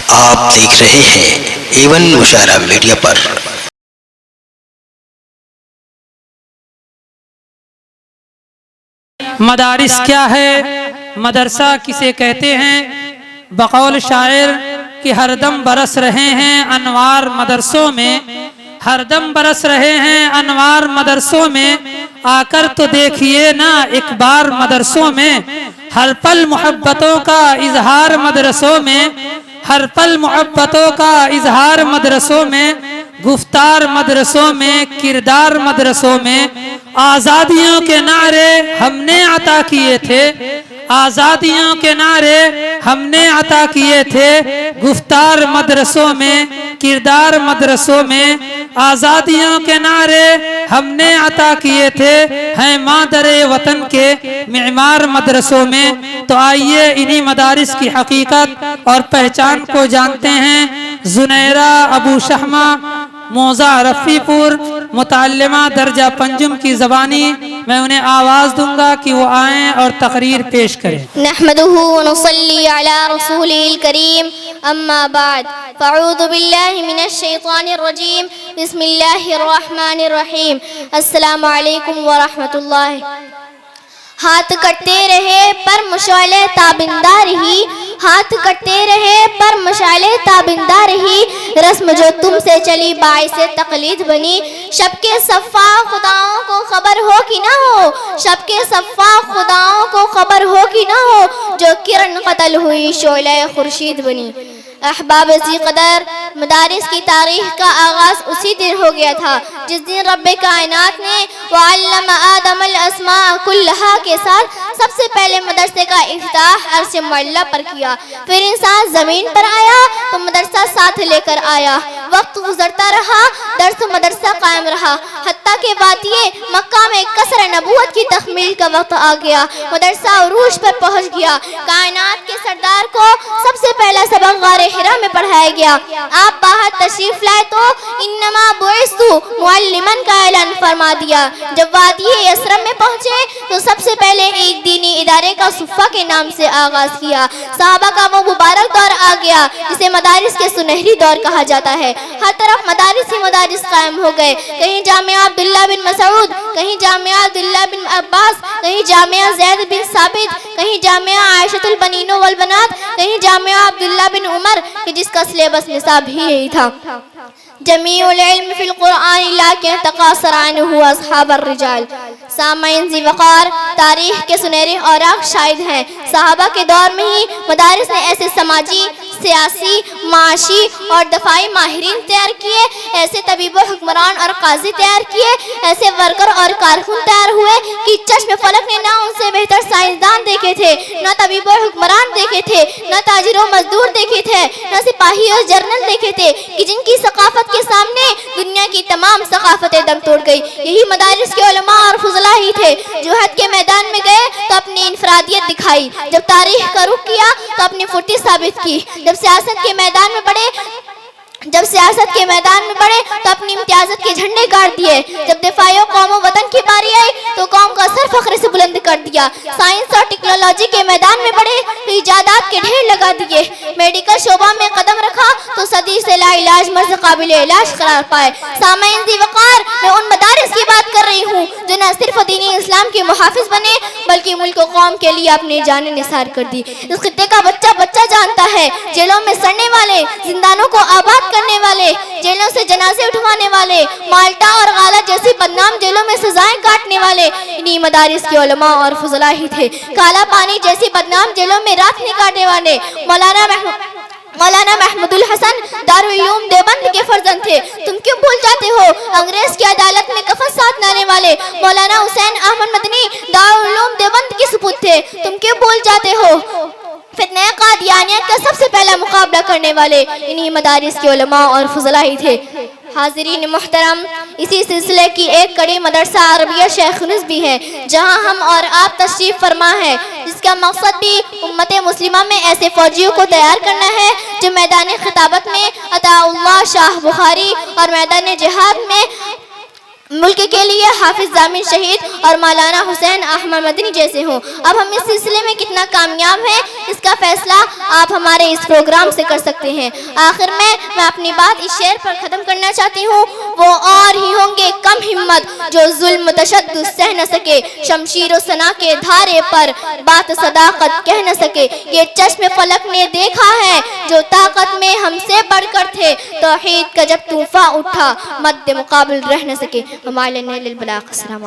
آپ دیکھ رہے ہیں ایون مشاعرہ میڈیا پر۔ مدارس کیا ہے، مدرسہ کسے کہتے ہیں؟ بقول شاعر کہ ہر دم برس رہے ہیں انوار مدرسوں میں، ہر دم برس رہے ہیں انوار مدرسوں میں، آ کر تو دیکھیے نا ایک بار مدرسوں میں، ہر پل محبتوں کا اظہار مدرسوں میں، ہر پل محبتوں کا اظہار مدرسوں میں، گفتار مدرسوں میں، کردار مدرسوں میں، آزادیوں کے نعرے ہم نے عطا کیے تھے، آزادیوں کے نعرے ہم نے عطا کیے تھے، گفتار مدرسوں میں، کردار مدرسوں میں، آزادیوں کے نعرے ہم نے عطا کیے تھے، ہیں مادر وطن کے معمار مدرسوں میں۔ تو آئیے انہی مدارس کی حقیقت اور پہچان کو جانتے ہیں۔ زنیرہ ابو شہمہ موضع رفی پور متعلمہ درجہ پنجم کی زبانی، میں انہیں آواز دوں گا کہ وہ آئیں اور تقریر پیش کریں۔ نحمدہ ونصلی علی رسولہ الکریم، اما بعد فاعوذ باللہ من الشیطان الرجیم، بسم اللہ الرحمن الرحیم۔ السلام علیکم ورحمۃ اللہ۔ ہاتھ کٹتے رہے پر مشعلے تابندہ رہی، ہاتھ کٹتے رہے پر مشعلے تابندہ رہی، رسم جو تم سے چلی باعث تقلید بنی، شب کے صفا خداؤں کو خبر ہو کہ نہ ہو، شب کے صفا خداؤں کو خبر ہو کہ نہ ہو، جو کرن قتل ہوئی شعلہ خورشید بنی۔ احباب ذی قدر، مدارس کی تاریخ کا آغاز اسی دن ہو گیا تھا جس دن رب کائنات نے وعلم آدم الاسماء کلہا کے ساتھ سب سے پہلے مدرسے کا افتتاح عرش معلیٰ پر کیا۔ پھر انسان زمین پر آیا تو مدرسہ ساتھ لے کر آیا، وقت گزرتا رہا، درس مدرسہ قائم رہا، حتیٰ کہ وادی مکہ میں قصر نبوت کی تکمیل کا وقت آ گیا، مدرسہ عروج پر پہنچ گیا۔ کائنات کے سردار کو سب سے پہلا سبق غار حرا میں پڑھایا گیا۔ آپ باہر تشریف لائے تو انما بعثت معلماً کا اعلان فرما دیا۔ جب وادی یثرب میں پہنچے تو سب سے پہلے ایک دینی ادارے کا صفہ کے نام سے آغاز کیا۔ صحابہ کا وہ مبارک دور آ گیا جسے مدارس کے سنہری دور کہا جاتا ہے۔ ہر طرف مدارس ہی مدارس قائم ہو گئے، کہیں جامعہ عبداللہ بن مسعود، کہیں جامعہ عبداللہ بن عباس، کہیں جامعہ زید بن ثابت، کہیں جامعہ عائشۃ البنین والبنات، کہیں جامعہ عبداللہ بن عمر کہ جس کا سلیبس نصاب ہی یہی تھا۔ جمیع العلم فی القرآن لیکن تقاصر عنہ اصحاب الرجال۔ سامعین ذی وقار، تاریخ کے سنہرے اوراق شاہد ہیں، صحابہ کے دور میں ہی مدارس نے ایسے سماجی، سیاسی، معاشی اور دفاعی ماہرین تیار کیے، ایسے طبیب و حکمران اور قاضی تیار کیے، ایسے ورکر اور کارکن تیار ہوئے کہ چشم فلک نے نہ ان سے بہتر سائنسدان دیکھے تھے، نہ طبیب و حکمران دیکھے تھے، نہ تاجر و مزدور دیکھے تھے، نہ سپاہی اور جرنل دیکھے تھے، کہ جن کی ثقافت کے سامنے دنیا کی تمام ثقافتیں دم توڑ گئی۔ یہی مدارس کے علماء اور فضلاء ہی تھے جو حد کے میدان میں گئے تو اپنی انفرادیت دکھائی، جب تاریخ کا رخ کیا تو اپنی فرتی ثابت کی، جب سیاست کے میدان میں بڑھے تو اپنی امتیازت کے جھنڈے گاڑ دیے، جب دفاع قوم و وطن کی باری آئی تو قوم کا سر فخر سے بلند کر دیا، سائنس اور ٹیکنالوجی کے میدان میں بڑھے تو ایجادات کے ڈھیر لگا دیے، میڈیکل شعبہ میں قدم رکھا تو صدی سے لا علاج مرض قابل علاج قرار پائے۔ سامعین ذی وقار، میں ان مدارس کی بات کر رہی ہوں جو نہ صرف دین اسلام کے محافظ بنے بلکہ ملک و قوم کے لیے اپنی جانیں نثار کر دی۔ اس خطے کا بچہ جانتا ہے، جیلوں میں سڑنے والے، زندانوں کو آباد کرنے والے، جیلوں سے جنازے اٹھوانے والے، مالٹا اور غالہ جیسی بدنام جیلوں میں سزائیں کاٹنے والے انہی مدارس کے علماء اور فضلاء ہی تھے۔ کالا پانی جیسی بدنام جیلوں میں رات نکالنے والے مولانا محمود الحسن دارالعلوم دیوبند کے فرزند تھے۔ تم کیوں بھول جاتے ہو انگریز کی عدالت میں کفن ساتھ لانے والے مولانا حسین احمد مدنی دارالعلوم دیوبند کے سپوت تھے۔ تم کیوں بھول جاتے ہو فتنہ قادیانیت کا سب سے پہلا مقابلہ کرنے والے انہی مدارس کے علماء اور فضلاء ہی تھے۔ حاضرین محترم، اسی سلسلے کی ایک کڑی مدرسہ عربیہ شیخ یونس بھی ہے جہاں ہم اور آپ تشریف فرما ہے، جس کا مقصد بھی امت مسلمہ میں ایسے فوجیوں کو تیار کرنا ہے جو میدان خطابت میں عطاء اللہ شاہ بخاری اور میدان جہاد میں ملک کے لیے حافظ ضامن شہید اور مولانا حسین احمد مدنی جیسے ہوں. اب ہم اس سلسلے میں کتنا کامیاب ہیں اس کا فیصلہ آپ ہمارے اس پروگرام سے کر سکتے ہیں. آخر میں اپنی بات اس شعر پر ختم کرنا چاہتی ہوں. وہ اور ہی ہوں گے کم ہمت جو ظلم تشدد سہ نہ سکے, شمشیر و سنا کے دھارے پر بات صداقت کہہ نہ سکے. یہ چشم فلک نے دیکھا ہے جو طاقت میں ہم سے بڑھ کر تھے, توحید کا جب طوفان اٹھا مد مقابل رہ نہ سکے. وما علینا الا البلاغ. السلام علیکم.